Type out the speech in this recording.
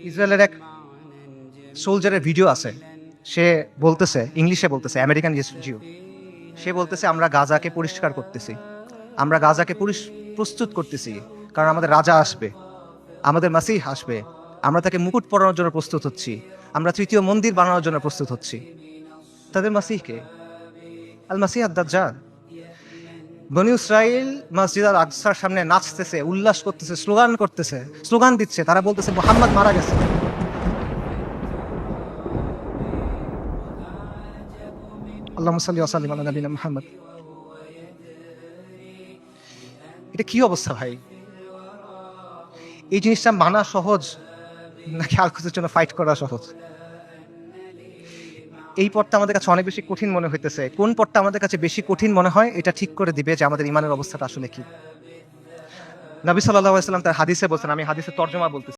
ইসরায়েলের এক সোলজারের ভিডিও আছে, সে বলতেছে, ইংলিশে বলতেছে, আমেরিকান জিও, সে বলতেছে আমরা গাজাকে পরিষ্কার করতেছি, আমরা গাজাকে প্রস্তুত করতেছি, কারণ আমাদের রাজা আসবে, আমাদের মাসিহ আসবে, আমরা তাকে মুকুট পরানোর জন্য প্রস্তুত হচ্ছি, আমরা তৃতীয় মন্দির বানানোর জন্য প্রস্তুত হচ্ছি। তাদের মাসিহকে আল মাসিহ আদ-দাজ্জাল। বনি ইসরাইল মসজিদ আল আকসার সামনে নাচতেছে, উল্লাস করতেছে, স্লোগান করতেছে, স্লোগান দিচ্ছে, তারা বলতেছে মুহাম্মদ মারা গেছে। আল্লাহুম্মা সাল্লি ওয়া সাল্লিম আলা নবিয়িনা মুহাম্মদ। এটা কি অবস্থা ভাই? এই জিনিসটা মানা সহজ নাকি আর কিছুর জন্য ফাইট করা সহজ? এই পথটা আমাদের কাছে অনেক বেশি কঠিন মনে হইতেছে। কোন পথটা আমাদের কাছে বেশি কঠিন মনে হয়, এটা ঠিক করে দিবে যে আমাদের ইমানের অবস্থাটা আসলে কি। নবী সাল্লাল্লাহু আলাইহি ওয়াসাল্লাম তার হাদিসে বলছেন, আমি হাদিসের তর্জমা বলতেছি।